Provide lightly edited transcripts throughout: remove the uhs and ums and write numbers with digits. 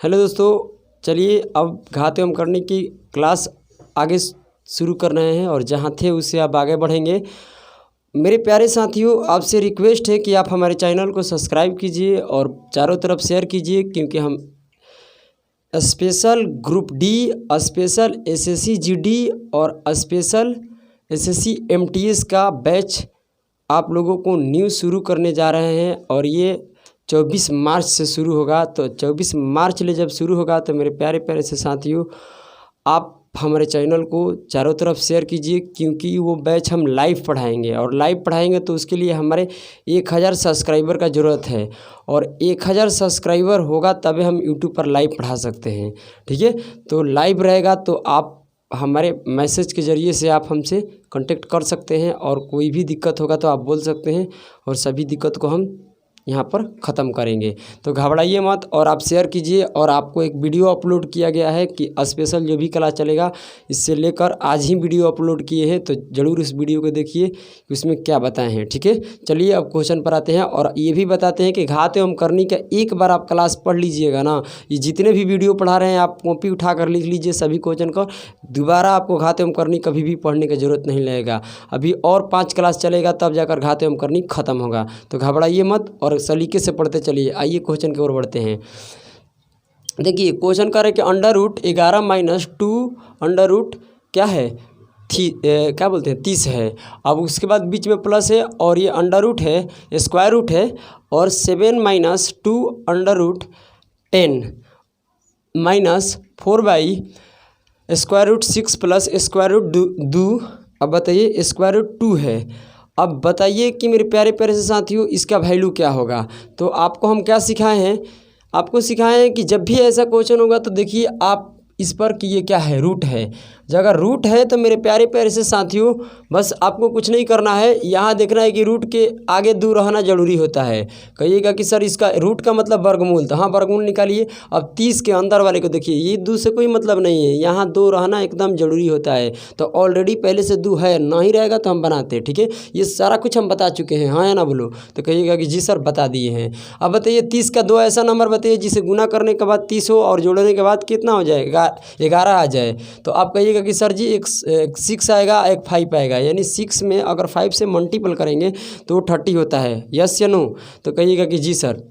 Hello दोस्तों, चलिए अब घात एवं करने की क्लास आगे शुरू कर रहे हैं और जहां थे उससे आप आगे बढ़ेंगे। मेरे प्यारे साथियों, आपसे रिक्वेस्ट है कि आप हमारे चैनल को सब्सक्राइब कीजिए और चारों तरफ शेयर कीजिए, क्योंकि हम special group D, special SSC GD और स्पेशल एसएससी एमटीएस का बैच आप लोगों को न्यू शुरू करने जा रहे हैं और ये 24 मार्च से शुरू होगा। तो 24 मार्च ले जब शुरू होगा तो मेरे प्यारे प्यारे से साथियों, आप हमारे चैनल को चारों तरफ शेयर कीजिए, क्योंकि वो बैच हम लाइव पढ़ाएंगे और लाइव पढ़ाएंगे तो उसके लिए हमारे 1000 सब्सक्राइबर का ज़रूरत है और 1000 सब्सक्राइबर होगा तभी हम यूट्यूब पर लाइव पढ़ा सकते हैं। ठीक है, तो लाइव रहेगा तो आप हमारे मैसेज के ज़रिए से आप हमसे कांटेक्ट कर सकते हैं और कोई भी दिक्कत होगा तो आप बोल सकते हैं और सभी दिक्कत को हम यहाँ पर ख़त्म करेंगे। तो घबराइए मत और आप शेयर कीजिए। और आपको एक वीडियो अपलोड किया गया है कि स्पेशल जो भी क्लास चलेगा इससे लेकर आज ही वीडियो अपलोड किए हैं, तो ज़रूर इस वीडियो को देखिए कि उसमें क्या बताए हैं। ठीक है, चलिए अब क्वेश्चन पर आते हैं और ये भी बताते हैं कि घात एवं करनी का एक बार आप क्लास पढ़ लीजिएगा ना, ये जितने भी वीडियो पढ़ा रहे हैं आप कॉपी उठा कर लिख लीजिए सभी क्वेश्चन को। दोबारा आपको घात एवं करनी कभी भी पढ़ने की ज़रूरत नहीं लगेगा। अभी और 5 क्लास चलेगा तब जाकर घात एवं करनी ख़त्म होगा। तो घबराइए मत और सलीके से पढ़ते चलिए। आइए क्वेश्चन की ओर बढ़ते हैं। देखिए क्वेश्चन कर रहे कि under root 11 minus 2 under root क्या है क्या बोलते हैं 30 है। अब उसके बाद बीच में प्लस है और ये अंडर रूट है, स्क्वायर रूट है और 7 minus 2 under root 10 minus 4 by square root 6 plus square root 2। अब बताइए स्क्वायर रूट 2 है। अब बताइए कि मेरे प्यारे प्यारे से साथियों इसका वैल्यू क्या होगा। तो आपको हम क्या सिखाए हैं, आपको सिखाए हैं कि जब भी ऐसा क्वेश्चन होगा तो देखिए आप इस पर कि ये क्या है, रूट है। जब अगर रूट है तो मेरे प्यारे प्यारे से साथियों बस आपको कुछ नहीं करना है, यहाँ देखना है कि रूट के आगे 2 रहना ज़रूरी होता है। कहिएगा कि सर इसका रूट का मतलब वर्गमूल, तो हाँ वर्गमूल निकालिए। अब 30 के अंदर वाले को देखिए, ये 2 से कोई मतलब नहीं है, यहाँ 2 रहना एकदम ज़रूरी होता है। तो ऑलरेडी पहले से 2 है, नहीं रहेगा तो हम बनाते हैं। ठीक है, ये सारा कुछ हम बता चुके हैं, हाँ या ना बोलो। तो कहिएगा कि जी सर बता दिए हैं। अब बताइए 30 का 2 ऐसा नंबर बताइए जिसे गुना करने के बाद 30 हो और जोड़ने के बाद कितना हो जाएगा, 11 आ जाए। तो आप कहिएगा कि सर जी एक 6 आएगा, एक 5 आएगा, यानी 6 में अगर 5 से मल्टीपल करेंगे तो 30 होता है। यस या नो? तो कहिएगा कि जी सर।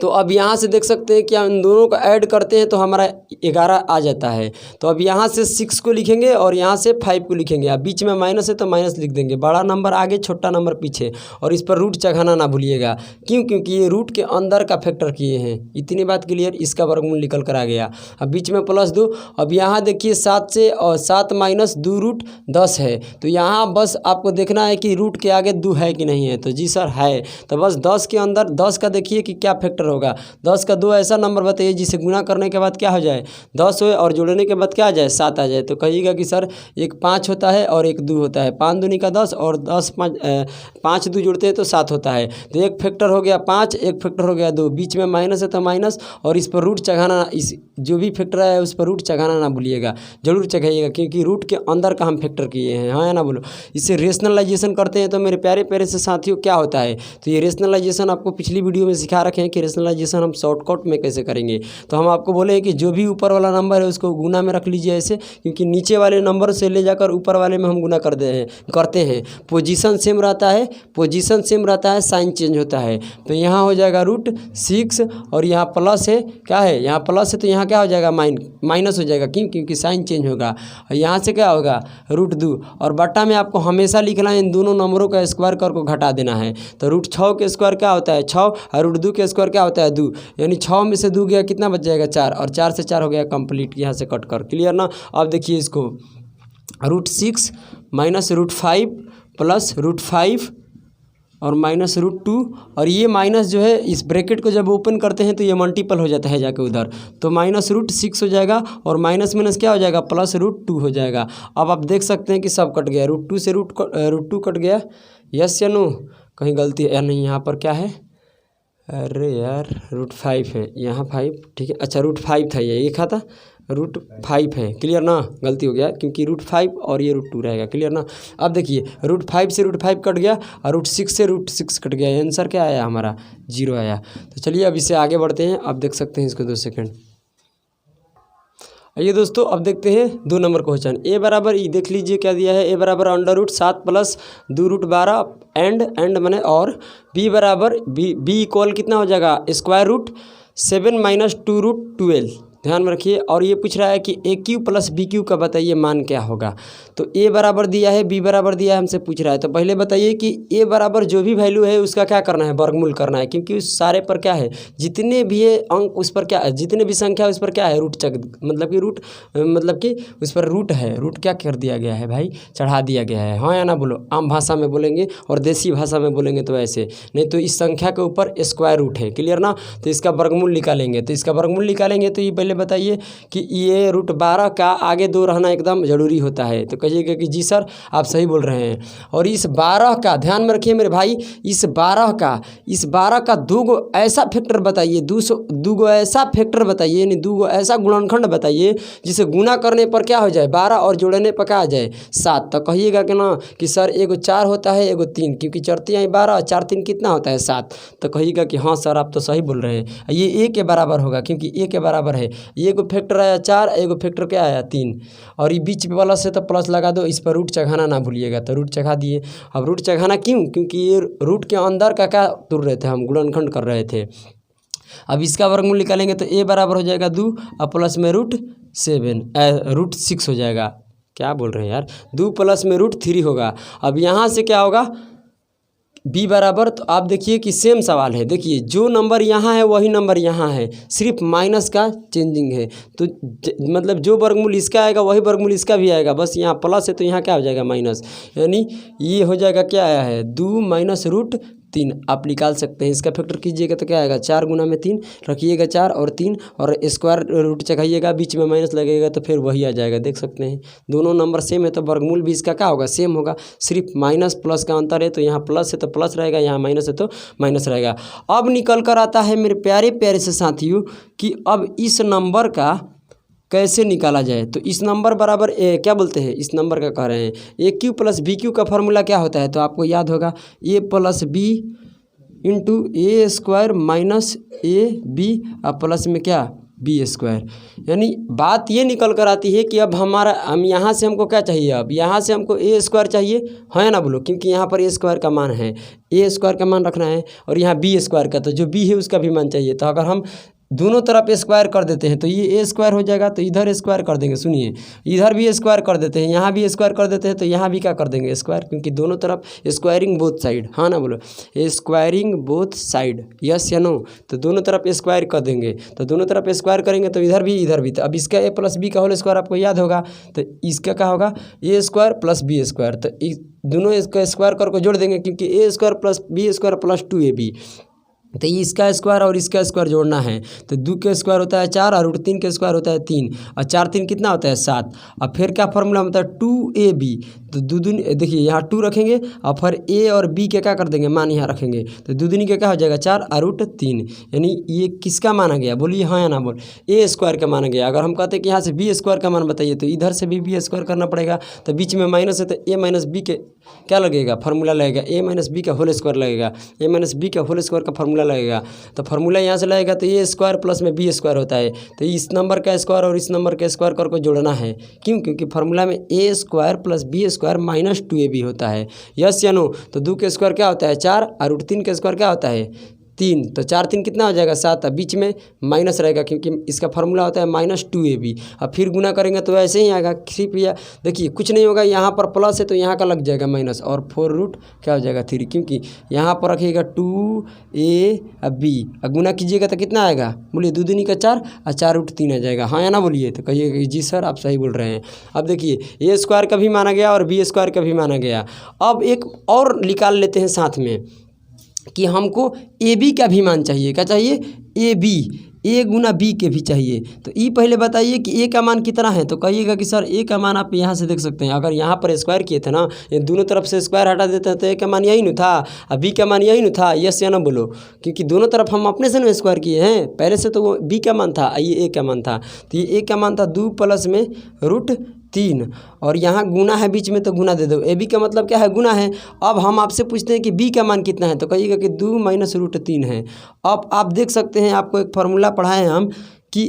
तो अब यहाँ से देख सकते हैं कि हम इन दोनों को ऐड करते हैं तो हमारा 11 आ जाता है। तो अब यहाँ से 6 को लिखेंगे और यहाँ से 5 को लिखेंगे। अब बीच में माइनस है तो माइनस लिख देंगे, बड़ा नंबर आगे छोटा नंबर पीछे, और इस पर रूट चढ़ाना ना भूलिएगा। क्यों? क्योंकि ये रूट के अंदर का फैक्टर किए हैं। इतनी बात क्लियर, इसका वर्गमूल निकल कर आ गया। अब बीच में प्लस 2। अब यहाँ देखिए 7 से और 7 माइनस 2 रूट 10 है। तो यहाँ बस आपको देखना है कि रूट के आगे 2 है कि नहीं है। तो जी सर है। तो बस 10 के अंदर 10 का देखिए कि क्या फैक्टर होगा। 10 का 2 ऐसा नंबर बताइए जिसे गुना करने के बाद क्या हो जाए 10 हो और जोड़ने के बाद क्या आ जाए 7 आ जाए। तो कहिएगा कि सर एक 5 होता है और एक 2 होता है। 5 दूनी का 10 और 5 2 जोड़ते हैं तो 7 होता है। तो एक फैक्टर हो गया 5, एक फैक्टर हो गया 2, बीच में माइनस है तो माइनस, और इस पर रूट चढ़ाना, इस जो भी फैक्टर है उस पर रूट चढ़ाना ना भूलिएगा, जरूर चढ़ाइएगा, क्योंकि रूट के अंदर का हम फैक्टर किए हैं, हाँ या ना बोलो। इसे रेशनलाइजेशन करते हैं तो मेरे प्यारे प्यारे से साथियों क्या होता है। तो ये रेशनलाइजेशन आपको पिछली वीडियो में सिखा रखे हैं कि रेशनलाइजेशन हम शॉर्टकट में कैसे करेंगे। तो हम आपको बोले हैं कि जो भी ऊपर वाला नंबर है उसको गुना में रख लीजिए ऐसे, क्योंकि नीचे वाले नंबर से ले जाकर ऊपर वाले में हम गुना करते हैं। पोजीशन सेम रहता है, पोजीशन सेम रहता है, साइन चेंज होता है। तो यहाँ हो जाएगा रूट 6 और यहाँ प्लस है, क्या है यहाँ प्लस है तो यहाँ क्या हो जाएगा माइनस हो जाएगा। क्यों? क्योंकि साइन चेंज होगा। और यहाँ से क्या होगा रूट 2, और बट्टा में आपको हमेशा लिखना है इन दोनों नंबरों का स्क्वायर करके घटा देना है। तो रूट 6 के स्क्वायर क्या होता है 6, और रूट 2 के स्क्वायर क्या होता है 2, यानी 6 में से 2 गया कितना बच जाएगा 4, और 4 से 4 हो गया कंप्लीट, यहाँ से कट कर। क्लियर ना? अब देखिए इसको root 6 minus root 5 plus root 5 और माइनस रूट 2, और ये माइनस जो है इस ब्रैकेट को जब ओपन करते हैं तो ये मल्टीपल हो जाता है जाके उधर, तो माइनस रूट 6 हो जाएगा और माइनस माइनस क्या हो जाएगा प्लस रूट 2 हो जाएगा। अब आप देख सकते हैं कि सब कट गया, रूट 2 से रूट 2 कट गया। यस या नो? कहीं गलती है या नहीं? यहाँ पर क्या है, अरे यार रूट 5 है, यहाँ 5, ठीक है। अच्छा रूट 5 था, ये एक था √5 है। क्लियर ना, गलती हो गया क्योंकि √5 और ये √2 रहेगा। क्लियर ना। अब देखिए √5 से √5 कट गया और √6 से √6 कट गया। आंसर क्या आया हमारा 0 आया। तो चलिए अब इसे आगे बढ़ते हैं। अब देख सकते हैं इसको 2 सेकंड। आइए दोस्तों अब देखते हैं 2 नंबर क्वेश्चन। ए बराबर ई देख लीजिए क्या दिया है। ए बराबर √7 + 2√12 एंड माने और बी बराबर बी इक्वल कितना हो जाएगा √7 - 2√12। ध्यान में रखिए। और ये पूछ रहा है कि AQ + BQ का बताइए मान क्या होगा। तो ए बराबर दिया है, बी बराबर दिया है, हमसे पूछ रहा है। तो पहले बताइए कि ए बराबर जो भी वैल्यू है उसका क्या करना है, वर्गमूल करना है। क्योंकि उस सारे पर क्या है, जितने भी है अंक उस पर क्या है, जितने भी संख्या है उस पर क्या है रूट मतलब कि उस पर रूट है। रूट क्या कर दिया गया है भाई, चढ़ा दिया गया है। हाँ या ना बोलो। आम भाषा में बोलेंगे और देसी भाषा में बोलेंगे तो ऐसे, नहीं तो इस संख्या के ऊपर स्क्वायर रूट है। क्लियर ना। तो इसका वर्गमूल निकालेंगे। तो इसका वर्गमूल निकालेंगे तो ये पहले बताइए कि ये √12 का आगे 2 रहना एकदम ज़रूरी होता है। तो कहिएगा कि जी सर आप सही बोल रहे हैं। और इस 12 का ध्यान में रखिए मेरे भाई, इस 12 का 2 गो ऐसा फैक्टर बताइए, 2 गो ऐसा फैक्टर बताइए, यानी 2 गो ऐसा गुणनखंड बताइए जिसे गुना करने पर क्या हो जाए 12 और जोड़ने पर क्या आ जाए 7। तो कहिएगा कि ना कि सर एगो 4 होता है एगो 3, क्योंकि चरती हैं 12 और 4 3 कितना होता है 7। तो कहिएगा कि हाँ सर आप तो सही बोल रहे हैं। ये ए के बराबर होगा क्योंकि ए के बराबर है। ये एगो फैक्टर आया 4, एगो फैक्टर क्या आया 3, और ये बीच में प्लस है तो प्लस लगा दो। इस पर रूट चढ़ाना ना भूलिएगा। तो रूट चढ़ा दिए। अब रूट चढ़ाना क्यों, क्योंकि ये रूट के अंदर का क्या तुर रहे थे, हम गुणनखंड कर रहे थे। अब इसका वर्गमूल निकालेंगे तो ए बराबर हो जाएगा 2 और प्लस में √6 हो जाएगा। क्या बोल रहे हैं यार, 2 प्लस में √3 होगा। अब यहाँ से क्या होगा बी बराबर, तो आप देखिए कि सेम सवाल है। देखिए जो नंबर यहाँ है वही नंबर यहाँ है, सिर्फ माइनस का चेंजिंग है। तो मतलब जो वर्गमूल इसका आएगा वही वर्गमूल इसका भी आएगा, बस यहाँ प्लस है तो यहाँ क्या हो जाएगा माइनस। यानी ये हो जाएगा क्या आया है 2 - √3 आप निकाल सकते हैं। इसका फैक्टर कीजिएगा तो क्या आएगा 4 × 3 रखिएगा 4 और 3 और स्क्वायर रूट चढ़ाइएगा, बीच में माइनस लगेगा तो फिर वही आ जाएगा। देख सकते हैं दोनों नंबर सेम है तो वर्गमूल भी इसका क्या होगा सेम होगा, सिर्फ माइनस प्लस का अंतर है। तो यहाँ प्लस है तो प्लस रहेगा, यहाँ माइनस है तो माइनस रहेगा। अब निकल कर आता है मेरे प्यारे प्यारे से साथियों कि अब इस नंबर का कैसे निकाला जाए। तो इस नंबर बराबर क्या बोलते हैं, इस नंबर का कह रहे हैं AQ + BQ का फार्मूला क्या होता है। तो आपको याद होगा A + B × A² - AB और प्लस में क्या B²। यानी बात ये निकल कर आती है कि अब हम यहाँ से हमको क्या चाहिए, अब यहाँ से हमको A² चाहिए, हाँ ना बोलो, क्योंकि यहाँ पर A² का मान है, A² का मान रखना है और यहाँ B² का, तो जो B है उसका भी मान चाहिए। तो अगर हम दोनों तरफ स्क्वायर कर देते हैं तो ये A² हो जाएगा, तो इधर स्क्वायर कर देंगे। सुनिए इधर भी स्क्वायर कर देते हैं, यहाँ भी स्क्वायर कर देते हैं, तो यहाँ भी क्या कर देंगे स्क्वायर, क्योंकि दोनों तरफ स्क्वायरिंग बोथ साइड, हाँ ना बोलो स्क्वायरिंग बोथ साइड, यस या नो। तो दोनों तरफ स्क्वायर कर देंगे, तो दोनों तरफ स्क्वायर करेंगे तो इधर भी। तो अब इसका A + B का होल स्क्वायर आपको याद होगा, तो इसका क्या होगा A² + B²। तो दोनों इसका स्क्वायर करके जोड़ देंगे, क्योंकि A² + B² + 2AB। तो इसका स्क्वायर और इसका स्क्वायर जोड़ना है। तो 2 का स्क्वायर होता है 4 और √3 का स्क्वायर होता है 3 और 4 3 कितना होता है 7। अब फिर क्या फार्मूला होता है 2AB। तो दूनी देखिए यहाँ 2 रखेंगे और फिर A और B के क्या कर देंगे मान यहाँ रखेंगे, तो दूनी का क्या हो जाएगा 4 और √3। यानी ये किसका माना गया, बोलिए हाँ या ना बोल, A² का माना गया। अगर हम कहते हैं कि यहाँ से B² का मान बताइए तो इधर से भी B² करना पड़ेगा। तो बीच में माइनस है तो A - B के क्या लगेगा फार्मूला लगेगा, A - B का होल स्क्वायर लगेगा, A - B का होल स्क्वायर का फार्मूला लगेगा। तो फार्मूला यहाँ से लगेगा तो A² प्लस में B² होता है। तो इस नंबर का स्क्वायर और इस नंबर का स्क्वायर करके जोड़ना है। क्यों, क्योंकि फार्मूला में A² + B² - 2AB होता है, यस या नो। तो 2 का स्क्वायर क्या होता है 4 और √3 का स्क्वायर क्या होता है 3। तो 4 3 कितना हो जाएगा 7, और बीच में माइनस रहेगा क्योंकि इसका फार्मूला होता है -2AB। अब फिर गुना करेंगे तो ऐसे ही आएगा। सिर्फ या देखिए कुछ नहीं होगा, यहाँ पर प्लस है तो यहाँ का लग जाएगा माइनस और 4 क्या हो जाएगा 3, क्योंकि यहाँ पर रखिएगा 2A और B और गुना कीजिएगा तो कितना आएगा, बोलिए 2 दूनी का 4 और 4 √3 आ जाएगा, हाँ या ना बोलिए। तो कहिए जी सर आप सही बोल रहे हैं। अब देखिए A² का भी माना गया और B² का भी माना गया। अब एक और निकाल लेते हैं साथ में कि हमको AB का भी मान चाहिए। क्या चाहिए ए गुना बी के भी चाहिए। तो ई पहले बताइए कि ए का मान कितना है, तो कहिएगा कि सर ए का मान आप यहाँ से देख सकते हैं। अगर यहाँ पर स्क्वायर किए थे ना, ये दोनों तरफ से स्क्वायर हटा देते हैं तो ए का मान यही न था और बी का मान यही न था। यस या ना बोलो, क्योंकि दोनों तरफ हम अपने से ना स्क्वायर किए हैं। पहले से तो वो बी का मान था, ये ए का मान था। तो ये ए का मान था 2 प्लस में √3 और यहाँ गुना है बीच में तो गुना दे दो। ए बी का मतलब क्या है, गुना है। अब हम आपसे पूछते हैं कि बी का मान कितना है, तो कहिएगा कि 2 माइनस √3 है। अब आप देख सकते हैं, आपको एक फार्मूला पढ़ाए हैं हम कि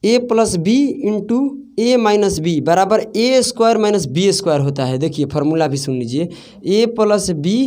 ए प्लस बी इंटू ए माइनस बी बराबर ए स्क्वायर माइनस बी स्क्वायर होता है। देखिए फार्मूला भी सुन लीजिए, ए प्लस बी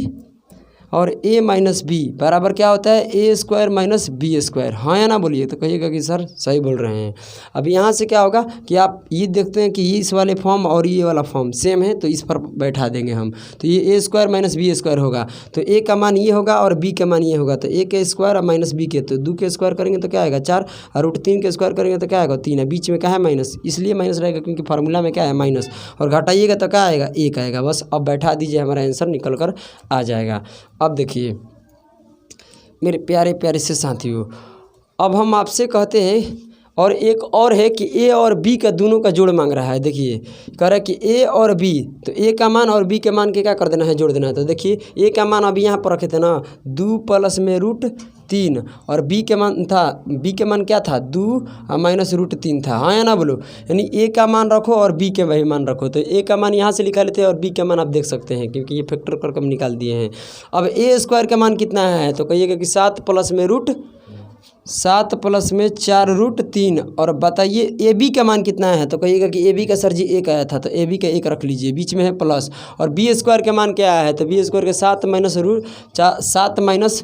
और ए माइनस बी बराबर क्या होता है, ए स्क्वायर माइनस बी स्क्वायर। हाँ या ना बोलिए, तो कहिएगा कि सर सही बोल रहे हैं। अब यहाँ से क्या होगा कि आप ये देखते हैं कि इस वाले फॉर्म और ये वाला फॉर्म सेम है, तो इस पर बैठा देंगे हम। तो ये ए स्क्वायर माइनस बी स्क्वायर होगा, तो ए का मान ये होगा और बी का मान ये होगा। तो ए के स्क्वायर और माइनस बी के, तो 2 के स्क्वायर करेंगे तो क्या आएगा 4 और √3 के स्क्वायर करेंगे तो क्या आएगा 3 है। बीच में क्या है माइनस, इसलिए माइनस रहेगा क्योंकि फार्मूला में क्या है माइनस, और घटाइएगा तो क्या आएगा 1 आएगा। बस अब बैठा दीजिए, हमारा आंसर निकल कर आ जाएगा। अब देखिए मेरे प्यारे प्यारे से साथियों, अब हम आपसे कहते हैं और एक और है कि ए और बी का दोनों का जोड़ मांग रहा है। देखिए कह रहा है कि ए और बी, तो ए का मान और बी के मान के क्या कर देना है, जोड़ देना है। तो देखिए ए का मान अभी यहाँ पर रखे थे ना 2 प्लस में √3 और बी के मान था, बी के मान क्या था 2 माइनस √3 था। हाँ या ना बोलो, यानी ए का मान रखो और बी के वही मान रखो। तो ए का मान यहाँ से निकाले थे और बी का मान आप देख सकते हैं क्योंकि ये फैक्टर करके हम निकाल दिए हैं। अब ए स्क्वायर का मान कितना है, तो कहिएगा कि 7 प्लस में 4√3 और बताइए ए बी का मान कितना है, तो कहिएगा कि ए बी का सर जी 1 आया था, तो ए बी का 1 रख लीजिए, बीच में है प्लस। और बी स्क्वायर का मान क्या आया है, तो बी स्क्वायर के 7 माइनस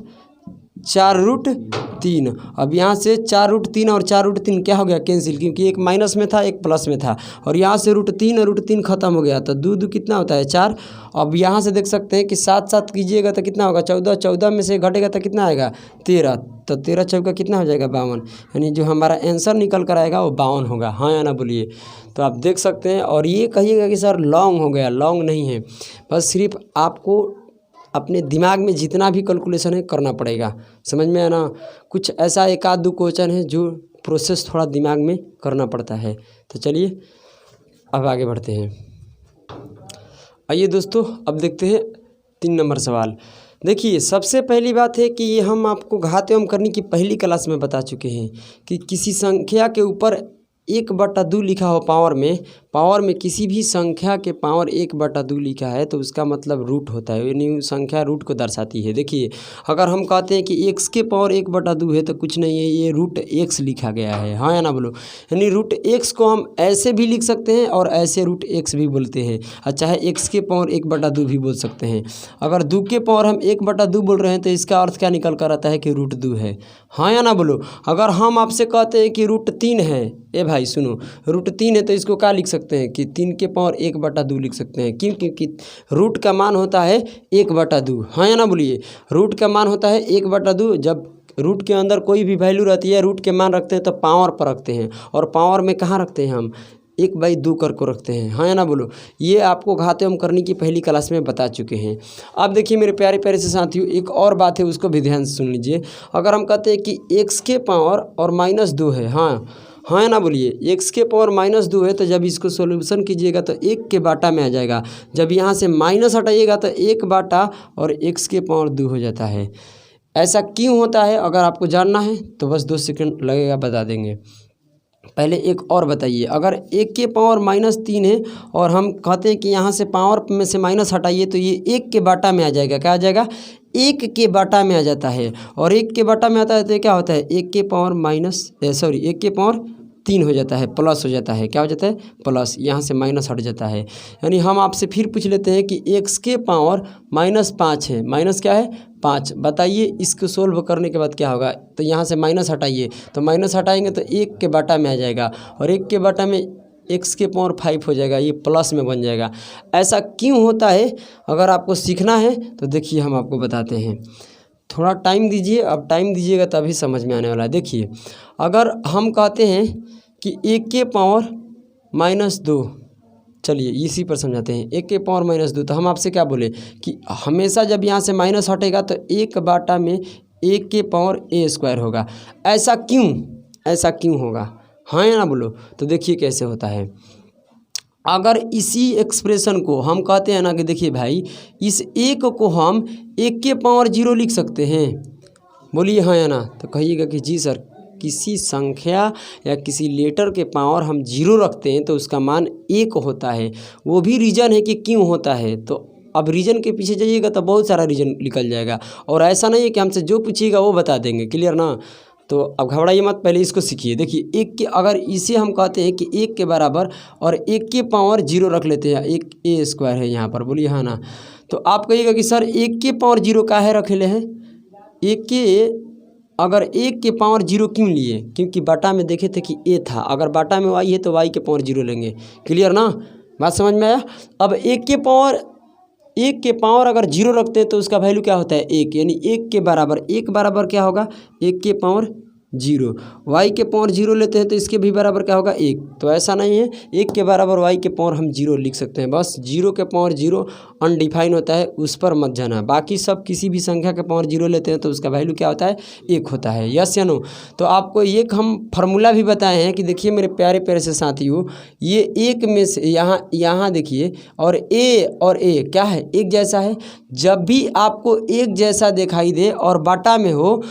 4√3। अब यहाँ से 4√3 और 4√3 क्या हो गया कैंसिल, क्योंकि एक माइनस में था एक प्लस में था। और यहाँ से √3 और √3 खत्म हो गया, तो 2 कितना होता है 4। अब यहाँ से देख सकते हैं कि 7 कीजिएगा तो कितना होगा 14, 14 में से घटेगा तो कितना आएगा 13, तो 13 चौका कितना हो जाएगा 52, यानी जो हमारा आंसर निकल कर आएगा वो 52 होगा। हाँ या ना बोलिए, तो आप देख सकते हैं। और ये कहिएगा कि सर लॉन्ग हो गया, लॉन्ग नहीं है, बस सिर्फ आपको अपने दिमाग में जितना भी कैलकुलेशन है करना पड़ेगा, समझ में है ना। कुछ ऐसा 1-2 क्वेश्चन है जो प्रोसेस थोड़ा दिमाग में करना पड़ता है। तो चलिए अब आगे बढ़ते हैं। आइए दोस्तों, अब देखते हैं 3 नंबर सवाल। देखिए सबसे पहली बात है कि ये हम आपको घात एवं करने की पहली क्लास में बता चुके हैं कि किसी संख्या के ऊपर 1/2 लिखा हो पावर में किसी भी संख्या के पावर 1/2 लिखा है तो उसका मतलब रूट होता है, यानी संख्या रूट को दर्शाती है। देखिए अगर हम कहते हैं कि x के पावर 1/2 है तो कुछ नहीं है, ये √x लिखा गया है। हाँ या ना बोलो, यानी √x को हम ऐसे भी लिख सकते हैं और ऐसे √x भी बोलते हैं, और चाहे x के पावर 1/2 भी बोल सकते हैं। अगर 2 के पावर हम 1/2 बोल रहे हैं तो इसका अर्थ क्या निकल कर आता है कि √2 है। हाँ या ना बोलो, अगर हम आपसे कहते हैं कि √3 है, ए भाई सुनो, √3 है तो इसको क्या लिख सकते हैं कि 3 के पावर 1/2 लिख सकते हैं। क्यों, क्योंकि रूट का मान होता है 1/2। हाँ या ना बोलिए, रूट का मान होता है 1/2। जब रूट के अंदर कोई भी वैल्यू रहती है, रूट के मान रखते हैं तो पावर पर रखते हैं, और पावर में कहाँ रखते हैं हम 1/2 कर को रखते हैं। हाँ या ना बोलो, ये आपको घात एवं करने की पहली क्लास में बता चुके हैं। अब देखिए मेरे प्यारे प्यारे से साथियों, एक और बात है उसको भी ध्यान से सुन लीजिए। अगर हम कहते हैं कि x के पावर और -2 है, हाँ या ना बोलिए, x के पावर -2 है, तो जब इसको सॉल्यूशन कीजिएगा तो 1 के बाटा में आ जाएगा। जब यहाँ से माइनस हटाइएगा तो 1 बाटा और x के पावर 2 हो जाता है। ऐसा क्यों होता है, अगर आपको जानना है तो बस 2 सेकंड लगेगा, बता देंगे। पहले एक और बताइए, अगर 1 के पावर -3 है और हम कहते हैं कि यहाँ से पावर में से माइनस हटाइए तो ये 1 के बाटा में आ जाएगा। क्या आ जाएगा, 1 के बाटा में आ जाता है। और 1 के बाटा में आता है तो क्या होता है 1 के पावर 1 के पावर 3 हो जाता है, प्लस हो जाता है। क्या हो जाता है, प्लस, यहाँ से माइनस हट जाता है। यानी हम आपसे फिर पूछ लेते हैं कि x के पावर -5 है, माइनस क्या है 5, बताइए इसको सोल्व करने के बाद क्या होगा। तो यहाँ से माइनस हटाइए, तो माइनस हटाएंगे तो 1 के बाटा में आ जाएगा, और 1 के बाटा में x के पावर 5 हो जाएगा, ये प्लस में बन जाएगा। ऐसा क्यों होता है, अगर आपको सीखना है तो देखिए हम आपको बताते हैं। थोड़ा टाइम दीजिए, अब टाइम दीजिएगा तभी समझ में आने वाला है। देखिए अगर हम कहते हैं कि 1 के पावर -2, चलिए इसी पर समझाते हैं। 1 के पावर -2, तो हम आपसे क्या बोले कि हमेशा जब यहाँ से माइनस हटेगा तो 1 बाटा में 1 के पावर a स्क्वायर होगा। ऐसा क्यों होगा, हाँ या ना बोलो। तो देखिए कैसे होता है। अगर इसी एक्सप्रेशन को हम कहते हैं ना कि देखिए भाई इस 1 को हम 1 के पावर 0 लिख सकते हैं, बोलिए हाँ या ना। तो कहिएगा कि जी सर, किसी संख्या या किसी लेटर के पावर हम 0 रखते हैं तो उसका मान 1 होता है। वो भी रीज़न है कि क्यों होता है। तो अब रीज़न के पीछे जाइएगा तो बहुत सारा रीज़न निकल जाएगा, और ऐसा नहीं है कि हमसे जो पूछिएगा वो बता देंगे, क्लियर ना। तो अब घबराइए मत, पहले इसको सीखिए। देखिए 1 के, अगर इसे हम कहते हैं कि 1 के बराबर और 1 के पावर 0 रख लेते हैं, 1 a स्क्वायर है यहाँ पर, बोलिए हाँ ना। तो आप कहिएगा कि सर 1 के पावर 0 काहे रखेले हैं, 1 के, अगर 1 के पावर 0 क्यों लिए, क्योंकि बाटा में देखे थे कि a था, अगर बाटा में y है तो y के पावर 0 लेंगे, क्लियर ना, बात समझ में आया। अब 1 के पावर अगर 0 रखते हैं तो उसका वैल्यू क्या होता है 1, यानी 1 के बराबर क्या होगा 1 के पावर 0। y के पावर 0 लेते हैं तो इसके भी बराबर क्या होगा 1। तो ऐसा नहीं है, 1 के बराबर y के पावर हम 0 लिख सकते हैं, बस 0 के पावर 0 अनडिफाइन होता है, उस पर मत जाना। बाकी सब किसी भी संख्या के पावर 0 लेते हैं तो उसका वैल्यू क्या होता है 1 होता है, यस या नो। तो आपको एक हम फार्मूला भी बताए हैं कि देखिए मेरे प्यारे प्यारे से साथियों, ये 1 में से यहाँ देखिए, और a क्या है, एक जैसा है। जब भी आपको एक जैसा दिखाई दे और बटा में हो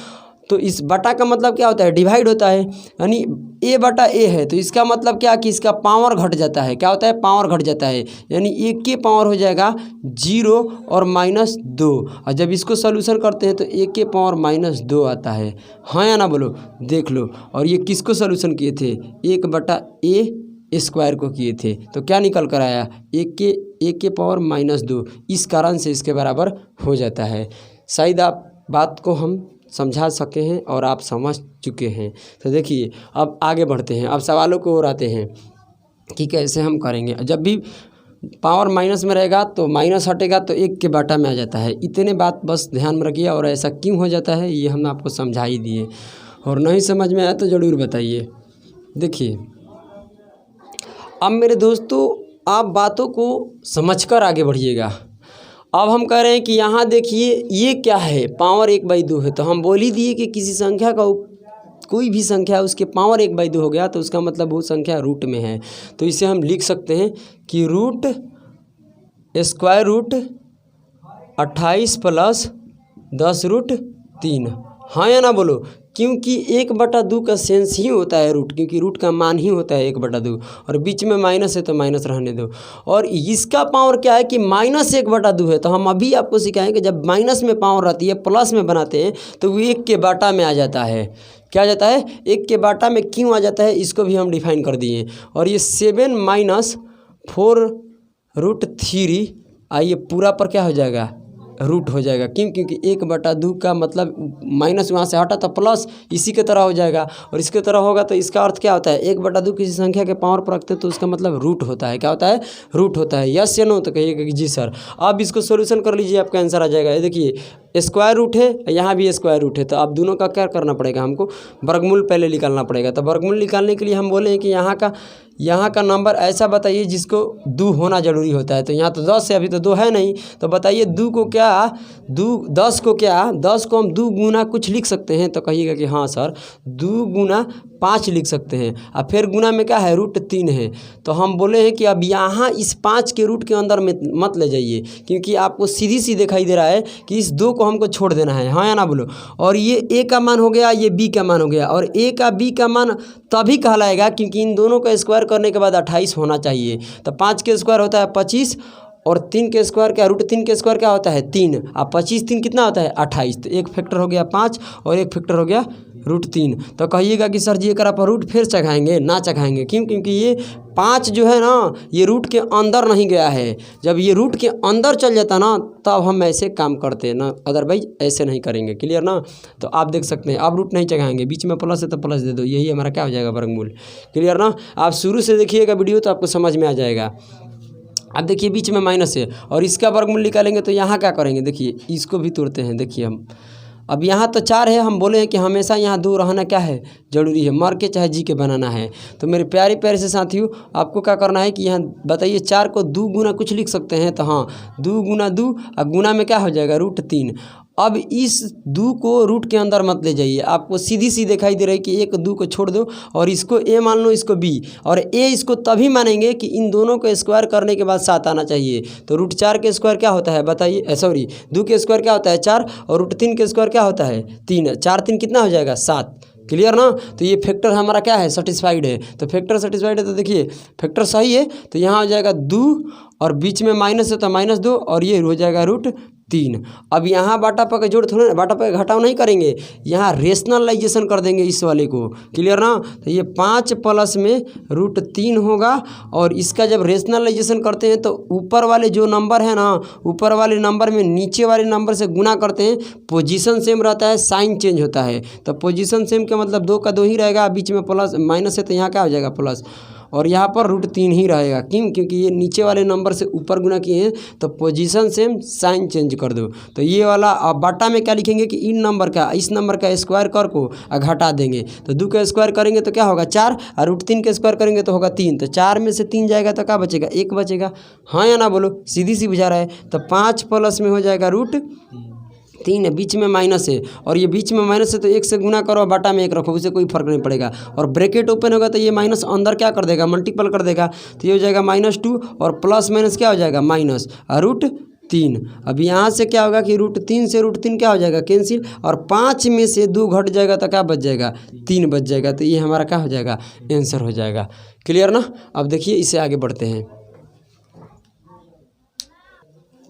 तो इस बटा का मतलब क्या होता है, डिवाइड होता है, यानी a बटा a है तो इसका मतलब क्या कि इसका पावर घट जाता है, क्या होता है पावर घट जाता है, यानी 1 के पावर हो जाएगा 0 और -2। और जब इसको सोल्यूशन करते हैं तो 1 के पावर -2 आता है, हाँ या ना बोलो, देख लो। और ये किसको सोल्यूशन किए थे, 1 बटा a स्क्वायर को किए थे, तो क्या निकल कर आया 1 के पावर -2, इस कारण से इसके बराबर हो जाता है। शायद आप बात को हम समझा सके हैं और आप समझ चुके हैं। तो देखिए अब आगे बढ़ते हैं, अब सवालों को और आते हैं कि कैसे हम करेंगे। जब भी पावर माइनस में रहेगा तो माइनस हटेगा तो 1 के बाटा में आ जाता है। इतने बात बस ध्यान में रखिए, और ऐसा क्यों हो जाता है ये हम आपको समझा ही दिए, और नहीं समझ में आया तो ज़रूर बताइए। देखिए अब मेरे दोस्तों, आप बातों को समझकर आगे बढ़िएगा। अब हम कह रहे हैं कि यहाँ देखिए ये क्या है, पावर 1/2 है, तो हम बोल ही दिए कि किसी संख्या का कोई भी संख्या उसके पावर 1/2 हो गया तो उसका मतलब वो संख्या रूट में है। तो इसे हम लिख सकते हैं कि रूट स्क्वायर रूट 28 प्लस 10√3, हाँ या ना बोलो। क्योंकि 1/2 का सेंस ही होता है रूट, क्योंकि रूट का मान ही होता है 1/2, और बीच में माइनस है तो माइनस रहने दो। और इसका पावर क्या है कि -1/2 है, तो हम अभी आपको सिखाएंगे जब माइनस में पावर रहती है प्लस में बनाते हैं तो वो 1 के बाटा में आ जाता है। क्या आ जाता है 1 के बाटा में, क्यों आ जाता है इसको भी हम डिफाइन कर दिए। और ये 7 - 4√3 आइए पूरा पर क्या हो जाएगा रूट हो जाएगा। क्यों, क्योंकि 1/2 का मतलब माइनस वहाँ से हटा तो प्लस इसी के तरह हो जाएगा, और इसके तरह होगा तो इसका अर्थ क्या होता है 1/2 किसी संख्या के पावर पर रखते तो उसका मतलब रूट होता है। क्या होता है रूट होता है, यस या नो। तो कहिएगा कि जी सर। अब इसको सोल्यूशन कर लीजिए, आपका आंसर आ जाएगा। ये देखिए स्क्वायर रूट है, यहाँ भी स्क्वायर रूट है, तो अब दोनों का क्या करना पड़ेगा, हमको वर्गमूल पहले निकालना पड़ेगा। तो वर्गमूल निकालने के लिए हम बोले हैं कि यहाँ का नंबर ऐसा बताइए जिसको 2 होना ज़रूरी होता है। तो यहाँ तो 10 है, अभी तो 2 है नहीं, तो बताइए 10 को हम 2 गुना कुछ लिख सकते हैं। तो कहिएगा कि हाँ सर 2 गुना 5 लिख सकते हैं, और फिर गुना में क्या है √3 है। तो हम बोले हैं कि अब यहाँ इस 5 के रूट के अंदर में मत ले जाइए, क्योंकि आपको सीधी सी दिखाई दे रहा है कि इस 2 को हमको छोड़ देना है, हाँ या ना बोलो। और ये a का मान हो गया, ये b का मान हो गया, और a का b का मान तभी कहलाएगा क्योंकि इन दोनों का स्क्वायर करने के बाद 28 होना चाहिए। तो 5 के स्क्वायर होता है 25, और 3 के स्क्वायर क्या √3 के स्क्वायर क्या होता है 3, और 25 3 कितना होता है 28। तो एक फैक्टर हो गया 5 और एक फैक्टर हो गया √3। तो कहिएगा कि सर जी एक पर रूट फिर चढ़ाएंगे, ना चढ़ाएंगे। क्यों, क्योंकि ये 5 जो है ना ये रूट के अंदर नहीं गया है। जब ये रूट के अंदर चल जाता ना तब हम ऐसे काम करते हैं ना, अदरवाइज ऐसे नहीं करेंगे, क्लियर ना। तो आप देख सकते हैं अब रूट नहीं चढ़ाएंगे, बीच में प्लस है तो प्लस दे दो, यही हमारा क्या हो जाएगा वर्गमूल, क्लियर ना। आप शुरू से देखिएगा वीडियो तो आपको समझ में आ जाएगा। अब देखिए बीच में माइनस है और इसका वर्गमूल निकालेंगे तो यहाँ क्या करेंगे, देखिए इसको भी तोड़ते हैं। देखिए हम अब यहाँ तो 4 है, हम बोले हैं कि हमेशा यहाँ 2 रहना क्या है ज़रूरी है, मर के चाहे जी के बनाना है। तो मेरे प्यारे प्यारे से साथियों आपको क्या करना है कि यहाँ बताइए 4 को 2 गुना कुछ लिख सकते हैं। तो हाँ 2 गुना 2 और गुना में क्या हो जाएगा √3, अब इस दो को रूट के अंदर मत ले जाइए, आपको सीधी सी दिखाई दे रही है कि एक दो को छोड़ दो और इसको ए मान लो, इसको बी, और ए इसको तभी मानेंगे कि इन दोनों को स्क्वायर करने के बाद 7 आना चाहिए। तो रूट 4 के स्क्वायर क्या होता है बताइए, सॉरी 2 के स्क्वायर क्या होता है 4, और रूट 3 के स्क्वायर क्या होता है 3, 4 3 कितना हो जाएगा 7। क्लियर ना। तो ये फैक्टर हमारा क्या है सेटिस्फाइड है, तो फैक्टर सेटिस्फाइड है, तो देखिए फैक्टर सही है, तो यहाँ हो जाएगा 2 और बीच में माइनस है तो -2 और ये हो जाएगा रूट 3। अब यहाँ बाटा पर जोड़ थोड़ा, बाटा पर घटाव नहीं करेंगे, यहाँ रेशनलाइजेशन कर देंगे इस वाले को। क्लियर ना। तो ये 5 प्लस में रूट 3 होगा, और इसका जब रेशनलाइजेशन करते हैं तो ऊपर वाले जो नंबर है ना, ऊपर वाले नंबर में नीचे वाले नंबर से गुना करते हैं, पोजीशन सेम रहता है, साइन चेंज होता है। तो पोजीशन सेम का मतलब 2 का 2 ही रहेगा, बीच में प्लस माइनस है तो यहाँ क्या हो जाएगा प्लस, और यहाँ पर रूट 3 ही रहेगा। क्यों, क्योंकि ये नीचे वाले नंबर से ऊपर गुना किए हैं, तो पोजीशन सेम साइन चेंज कर दो। तो ये वाला अब बाटा में क्या लिखेंगे कि इन नंबर का इस नंबर का स्क्वायर कर को घटा देंगे, तो 2 का स्क्वायर करेंगे तो क्या होगा 4, और रूट 3 के स्क्वायर करेंगे तो होगा 3, तो 4 में से 3 जाएगा तो क्या बचेगा 1 बचेगा। हाँ या ना बोलो, सीधी सी बुझा रहा है। तो 5 प्लस में हो जाएगा रूट 3, बीच में माइनस है, और ये बीच में माइनस है तो 1 से गुना करो, बाटा में 1 रखो, उससे कोई फर्क नहीं पड़ेगा। और ब्रैकेट ओपन होगा तो ये माइनस अंदर क्या कर देगा मल्टीपल कर देगा, तो ये हो जाएगा -2 और प्लस माइनस क्या हो जाएगा माइनस रूट 3। अब यहाँ से क्या होगा कि रूट 3 से रूट 3 क्या हो जाएगा कैंसिल, और 5 में से 2 घट जाएगा तो क्या बच जाएगा 3 बच जाएगा। तो ये हमारा क्या हो जाएगा आंसर हो जाएगा। क्लियर ना। अब देखिए इसे आगे बढ़ते हैं।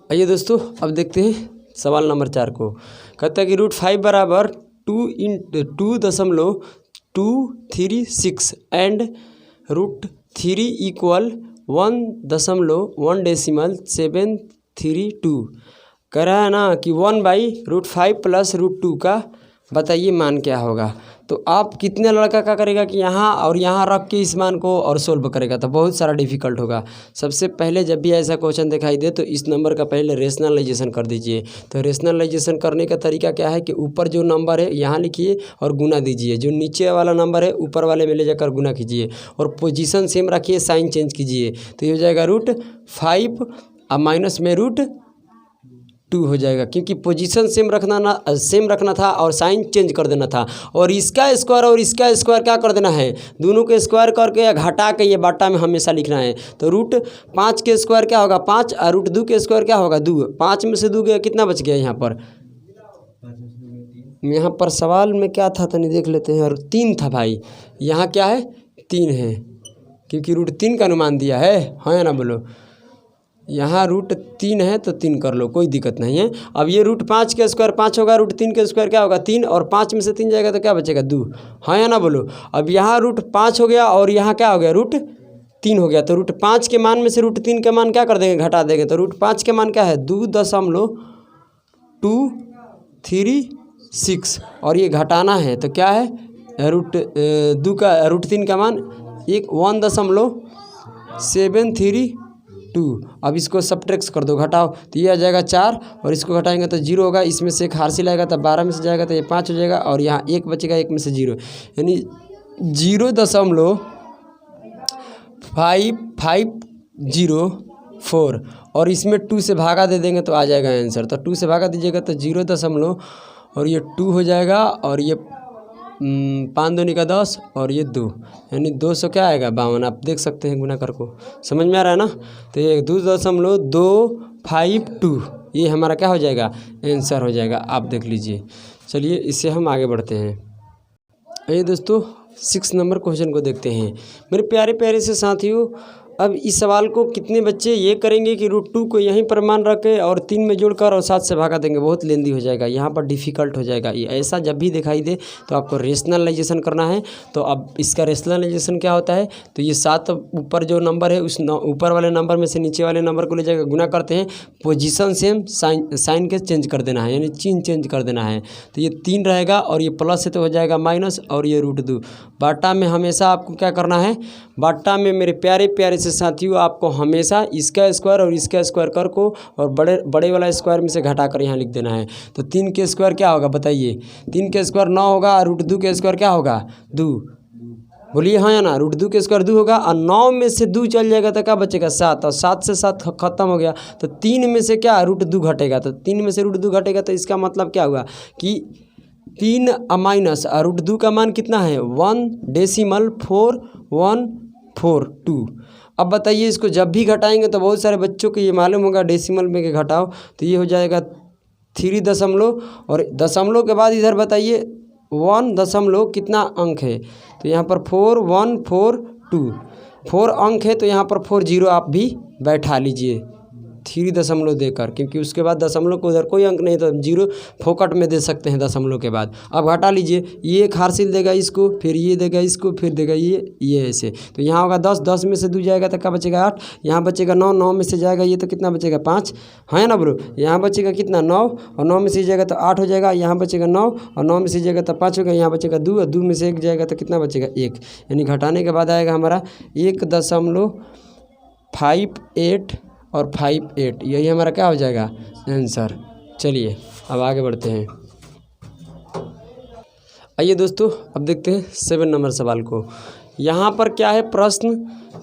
आइए दोस्तों अब देखते हैं सवाल नंबर 4 को। कहता है कि रूट 5 बराबर 2.236 एंड रूट 3 इक्वल 1.1.732। कह रहा है ना कि 1/√5 प्लस √2 का बताइए मान क्या होगा। तो आप कितने लड़का क्या करेगा कि यहाँ और यहाँ रख के इस मान को और सोल्व करेगा, तो बहुत सारा डिफिकल्ट होगा। सबसे पहले जब भी ऐसा क्वेश्चन दिखाई दे तो इस नंबर का पहले रेशनलाइजेशन कर दीजिए। तो रेशनलाइजेशन करने का तरीका क्या है कि ऊपर जो नंबर है यहाँ लिखिए और गुना दीजिए, जो नीचे वाला नंबर है ऊपर वाले में ले जाकर गुना कीजिए, और पोजीशन सेम रखिए, साइन चेंज कीजिए। तो ये हो जाएगा √5 और माइनस में √2 हो जाएगा, क्योंकि पोजीशन सेम रखना था और साइन चेंज कर देना था। और इसका स्क्वायर और इसका स्क्वायर क्या कर देना है, दोनों के स्क्वायर करके या घटा के ये बाटा में हमेशा लिखना है। तो √5 के स्क्वायर क्या होगा 5, और √2 के स्क्वायर क्या होगा 2। 5 में से 2 गया कितना बच गया यहाँ पर सवाल में क्या था तो नहीं देख लेते हैं। और 3 था भाई, यहाँ क्या है 3 है, क्योंकि √3 का अनुमान दिया है। हाँ या ना बोलो, यहाँ √3 है तो 3 कर लो, कोई दिक्कत नहीं है। अब ये √5 के स्क्वायर 5 होगा, √3 के स्क्वायर क्या होगा 3, और 5 में से 3 जाएगा तो क्या बचेगा 2। हाँ या ना बोलो। अब यहाँ √5 हो गया और यहाँ क्या हो गया √3 हो गया, तो √5 के मान में से √3 के मान क्या कर देंगे घटा देंगे। तो √5 के मान क्या है 2.236, और ये घटाना है तो क्या है √3 का मान 1.732। अब इसको सब्ट्रैक्ट कर दो, घटाओ, तो ये आ जाएगा 4, और इसको घटाएंगे तो 0 होगा। इसमें से एक हार्सिल आएगा तो 12 में से जाएगा तो ये 5 हो जाएगा, और यहाँ 1 बचेगा, 1 में से 0, यानी 0.5504, और इसमें 2 से भागा दे देंगे तो आ जाएगा आंसर। तो 2 से भागा दीजिएगा तो 0. और ये 2 हो जाएगा, और ये 5 दूनी का 10 और ये 2, यानी 200 क्या आएगा 52। आप देख सकते हैं गुना कर को, समझ में आ रहा है ना। तो ये 2.252 ये हमारा क्या हो जाएगा आंसर हो जाएगा, आप देख लीजिए। चलिए इससे हम आगे बढ़ते हैं। आइए दोस्तों 6 नंबर क्वेश्चन को देखते हैं। मेरे प्यारे प्यारे से साथियों, अब इस सवाल को कितने बच्चे ये करेंगे कि √2 को यहीं पर मान रखें और 3 में जोड़कर और 7 से भागा देंगे, बहुत लेंदी हो जाएगा, यहाँ पर डिफ़िकल्ट हो जाएगा। ये ऐसा जब भी दिखाई दे तो आपको रेशनलाइजेशन करना है। तो अब इसका रेशनलाइजेशन क्या होता है, तो ये 7 ऊपर जो नंबर है उस ऊपर वाले नंबर में से नीचे वाले नंबर को ले जाकर गुना करते हैं, पोजीशन सेम साइन के चेंज कर देना है, यानी चिन्ह चेंज कर देना है। तो ये 3 रहेगा, और ये प्लस है तो हो जाएगा माइनस, और ये √2। बाटा में हमेशा आपको क्या करना है, बाटा में मेरे प्यारे प्यारे से साथियों आपको हमेशा इसका स्क्वायर और इसका स्क्वायर कर को और बड़े वाला स्क्वायर में से घटा कर यहाँ लिख देना है। तो 3 के स्क्वायर क्या होगा बताइए, 3 के स्क्वायर 9 होगा, और √2 के स्क्वायर क्या होगा 2, बोलिए हाँ या ना। रूट 2 के स्क्वायर 2 होगा और 9 में से 2 चल जाएगा तो क्या बचेगा 7, और 7 से 7 खत्म हो गया तो 3 में से क्या रूट 2 घटेगा, तो 3 में से रूट 2 घटेगा तो इसका मतलब क्या हुआ कि 3 माइनस रूट 2 का मान कितना है 1.4142। अब बताइए इसको जब भी घटाएंगे तो बहुत सारे बच्चों को ये मालूम होगा डेसिमल में के घटाओ, तो ये हो जाएगा 3 दशमलव और दशमलव के बाद इधर बताइए 1 दशमलव कितना अंक है, तो यहाँ पर 4142 4 अंक है, तो यहाँ पर 40 आप भी बैठा लीजिए 3 दशमलव देकर, क्योंकि उसके बाद दशमलव को उधर कोई अंक नहीं तो 0 फोकट में दे सकते हैं दशमलव के बाद। अब घटा लीजिए, ये एक हासिल देगा इसको, फिर ये देगा इसको, फिर देगा ये ऐसे, तो यहाँ होगा 10, 10 में से 2 जाएगा तो क्या बचेगा 8, यहाँ बचेगा 9, 9 में से जाएगा ये तो कितना बचेगा 5, है ना ब्रो। यहाँ बचेगा कितना 9 और 9 में से जाएगा तो 8 हो जाएगा, यहाँ बचेगा 9 और 9 में से जाएगा तो 5 होगा, यहाँ बचेगा 2 और 2 में से 1 जाएगा तो कितना बचेगा 1, यानी घटाने के बाद आएगा हमारा 1.58 और 58, यही हमारा क्या हो जाएगा आंसर। चलिए अब आगे बढ़ते हैं। आइए दोस्तों अब देखते हैं 7 नंबर सवाल को। यहाँ पर क्या है प्रश्न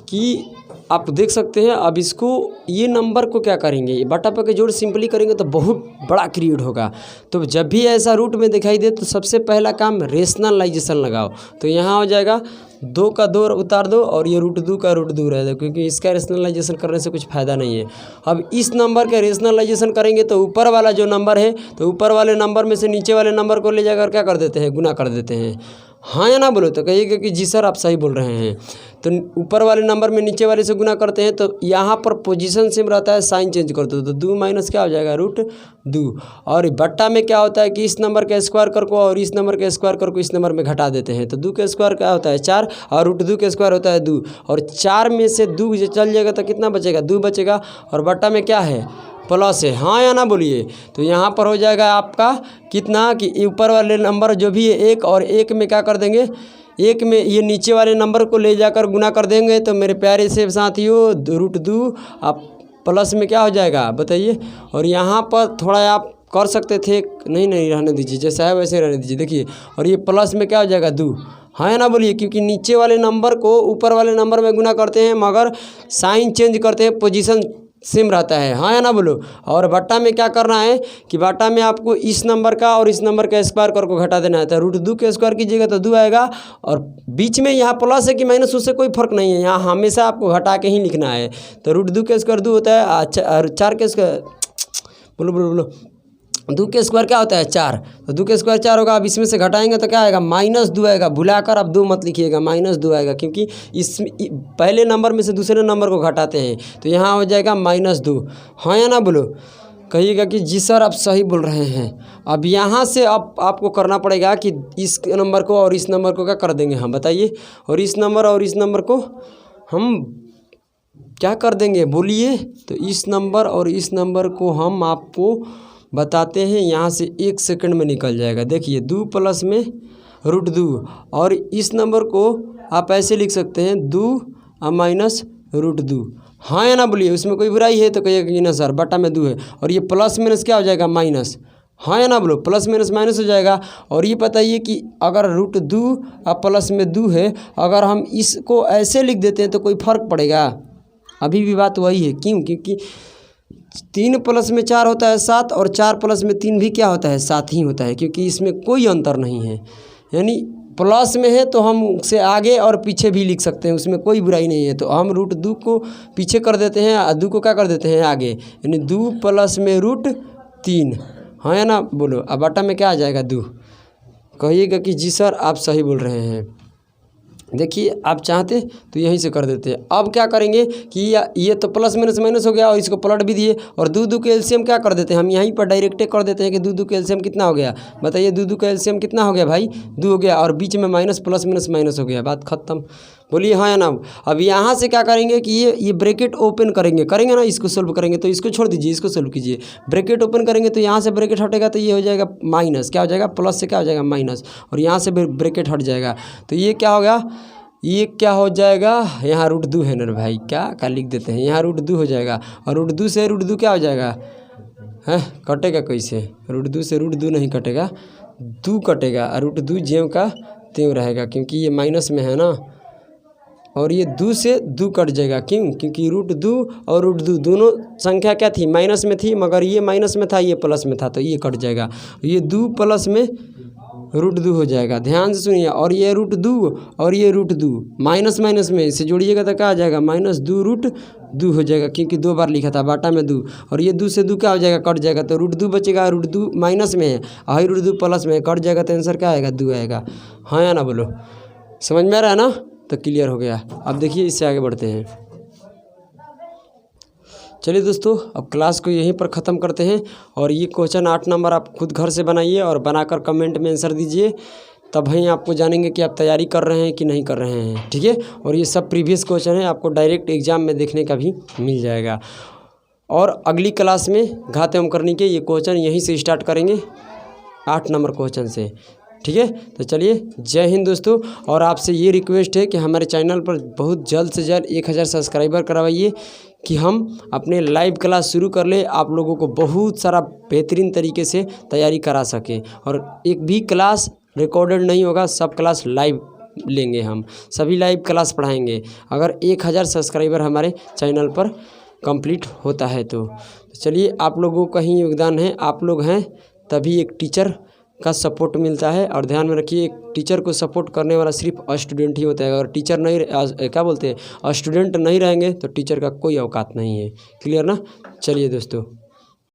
कि आप देख सकते हैं, अब इसको ये नंबर को क्या करेंगे, ये बटा पर के जोड़ सिंपली करेंगे तो बहुत बड़ा क्रिएट होगा। तो जब भी ऐसा रूट में दिखाई दे तो सबसे पहला काम रेशनलाइजेशन लगाओ, तो यहाँ हो जाएगा 2 का 2 उतार दो और ये रूट 2 का रूट 2 रह दो, क्योंकि इसका रेशनलाइजेशन करने से कुछ फ़ायदा नहीं है। अब इस नंबर का रेशनलाइजेशन करेंगे तो ऊपर वाला जो नंबर है तो ऊपर वाले नंबर में से नीचे वाले नंबर को ले जाकर क्या कर देते हैं गुना कर देते हैं, हाँ या ना बोलो तो कहिएगा कि जी सर आप सही बोल रहे हैं। तो ऊपर वाले नंबर में नीचे वाले से गुना करते हैं तो यहाँ पर पोजीशन सेम रहता है, साइन चेंज कर दो तो 2 माइनस क्या हो जाएगा रूट 2, और बट्टा में क्या होता है कि इस नंबर के स्क्वायर कर को और इस नंबर के स्क्वायर कर को इस नंबर में घटा देते हैं, तो 2 के स्क्वायर क्या होता है 4 और रूट 2 के स्क्वायर होता है 2, और 4 में से 2 चल जाएगा तो कितना बचेगा 2 बचेगा, और बट्टा में क्या है प्लस है, हाँ या ना बोलिए। तो यहाँ पर हो जाएगा आपका कितना कि ऊपर वाले नंबर जो भी है 1 और 1 में क्या कर देंगे, 1 में ये नीचे वाले नंबर को ले जाकर गुना कर देंगे, तो मेरे प्यारे से साथियों रूट 2 आप प्लस में क्या हो जाएगा बताइए। और यहाँ पर थोड़ा आप कर सकते थे, नहीं रहने दीजिए, जैसा है वैसे रहने दीजिए, देखिए और ये प्लस में क्या हो जाएगा 2, हाँ या ना बोलिए, क्योंकि नीचे वाले नंबर को ऊपर वाले नंबर में गुना करते हैं मगर साइन चेंज करते हैं, पोजीशन सेम रहता है, हाँ या ना बोलो। और बट्टा में क्या करना है कि बट्टा में आपको इस नंबर का और इस नंबर का स्क्वायर कर को घटा देना है, तो रूट 2 के स्क्वायर कीजिएगा तो 2 आएगा, और बीच में यहाँ प्लस है कि माइनस उससे कोई फर्क नहीं है, यहाँ हमेशा आपको घटा के ही लिखना है। तो रूट 2 के स्क्वायर 2 होता है, 4 के स्क्वायर बोलो 2 के स्क्वायर क्या होता है 4, तो 2 के स्क्वायर 4 होगा। अब इसमें से घटाएंगे तो क्या आएगा -2 आएगा, भुलाकर अब 2 मत लिखिएगा, -2 आएगा, क्योंकि इस पहले नंबर में से दूसरे नंबर को घटाते हैं, तो यहाँ हो जाएगा -2, हाँ या ना बोलो, कहिएगा कि जी सर आप सही बोल रहे हैं। अब यहाँ से अब आपको करना पड़ेगा कि इस नंबर को और इस नंबर को क्या कर देंगे हम बताइए, और इस नंबर और इस नंबर को हम क्या कर देंगे बोलिए, तो इस नंबर और इस नंबर को हम आपको बताते हैं, यहाँ से 1 सेकंड में निकल जाएगा। देखिए 2 प्लस में रूट 2, और इस नंबर को आप ऐसे लिख सकते हैं 2 माइनस रूट 2, हाँ या ना बोलिए, उसमें कोई बुराई है तो कहिएगा कि ना सर बटा में 2 है, और ये प्लस माइनस क्या हो जाएगा माइनस, हाँ या ना बोलो, प्लस माइनस माइनस हो जाएगा। और ये बताइए कि अगर रूट 2 अब प्लस में 2 है, अगर हम इसको ऐसे लिख देते हैं तो कोई फ़र्क पड़ेगा, अभी भी बात वही है, क्यों, क्योंकि 3 प्लस में 4 होता है 7, और 4 प्लस में 3 भी क्या होता है 7 ही होता है, क्योंकि इसमें कोई अंतर नहीं है, यानी प्लस में है तो हम उसे आगे और पीछे भी लिख सकते हैं, उसमें कोई बुराई नहीं है। तो हम रूट 2 को पीछे कर देते हैं और 2 को क्या कर देते हैं आगे, यानी 2 प्लस में रूट 3, हाँ या ना बोलो। अब बटा में क्या आ जाएगा 2, कहिएगा कि जी सर आप सही बोल रहे हैं। देखिए आप चाहते तो यहीं से कर देते हैं। अब क्या करेंगे कि ये तो प्लस माइनस माइनस हो गया और इसको पलट भी दिए, और 2 के एलसीएम क्या कर देते हैं हम यहीं पर डायरेक्टे कर देते हैं कि 2 के एलसीएम कितना हो गया बताइए, 2 का एलसीएम कितना हो गया भाई 2 हो गया, और बीच में माइनस प्लस माइनस माइनस हो गया, बात खत्म, बोलिए हाँ या ना। अब यहाँ से क्या करेंगे कि ये ब्रैकेट ओपन करेंगे ना, इसको सोल्व करेंगे, तो इसको छोड़ दीजिए, इसको सोल्व कीजिए, ब्रैकेट ओपन करेंगे तो यहाँ से ब्रैकेट हटेगा तो ये हो जाएगा माइनस, क्या हो जाएगा प्लस से क्या हो जाएगा माइनस, और यहाँ से ब्रैकेट हट जाएगा, तो ये क्या होगा, ये क्या हो जाएगा, यहाँ रूट 2 है ना भाई, क्या लिख देते हैं, यहाँ रूट 2 हो जाएगा, और रूट 2 से रूट 2 क्या हो जाएगा है, कटेगा कैसे, रूट 2 से रूट 2 नहीं कटेगा, 2 कटेगा, और रूट 2 ज्यों का त्यों रहेगा, क्योंकि ये माइनस में है ना, और ये 2 से 2 कट जाएगा। क्यों? क्योंकि √2 और √2 दोनों संख्या क्या थी, माइनस में थी, मगर ये माइनस में था, ये प्लस में था, तो ये कट जाएगा। ये 2 प्लस में √2 हो जाएगा। ध्यान से सुनिए। और ये √2 और ये √2 माइनस माइनस में इसे जोड़िएगा तो क्या आ जाएगा, -2√2 हो जाएगा, क्योंकि 2 बार लिखा था, बाटा में 2। और ये 2 से 2 क्या हो जाएगा, कट जाएगा, तो √2 बचेगा। √2 माइनस में है और √2 प्लस में है, कट जाएगा, तो आंसर क्या आएगा, 2 आएगा। हाँ या ना बोलो? समझ में आ रहा है ना? तो क्लियर हो गया। अब देखिए इससे आगे बढ़ते हैं। चलिए दोस्तों, अब क्लास को यहीं पर ख़त्म करते हैं। और ये क्वेश्चन 8 नंबर आप खुद घर से बनाइए और बनाकर कमेंट में आंसर दीजिए, तब ही आपको जानेंगे कि आप तैयारी कर रहे हैं कि नहीं कर रहे हैं। ठीक है? और ये सब प्रीवियस क्वेश्चन है, आपको डायरेक्ट एग्जाम में देखने का भी मिल जाएगा। और अगली क्लास में घात एवं करनी के ये क्वेश्चन यहीं से स्टार्ट करेंगे, 8 नंबर क्वेश्चन से। ठीक है? तो चलिए, जय हिंद दोस्तों। और आपसे ये रिक्वेस्ट है कि हमारे चैनल पर बहुत जल्द से जल्द 1000 सब्सक्राइबर करवाइए कि हम अपने लाइव क्लास शुरू कर ले, आप लोगों को बहुत सारा बेहतरीन तरीके से तैयारी करा सकें। और एक भी क्लास रिकॉर्डेड नहीं होगा, सब क्लास लाइव लेंगे, हम सभी लाइव क्लास पढ़ाएंगे अगर 1000 सब्सक्राइबर हमारे चैनल पर कंप्लीट होता है तो। चलिए, आप लोगों का ही योगदान है, आप लोग हैं तभी एक टीचर का सपोर्ट मिलता है। और ध्यान में रखिए, एक टीचर को सपोर्ट करने वाला सिर्फ स्टूडेंट ही होता है। अगर टीचर नहीं क्या बोलते हैं, स्टूडेंट नहीं रहेंगे तो टीचर का कोई औकात नहीं है। क्लियर ना? चलिए दोस्तों।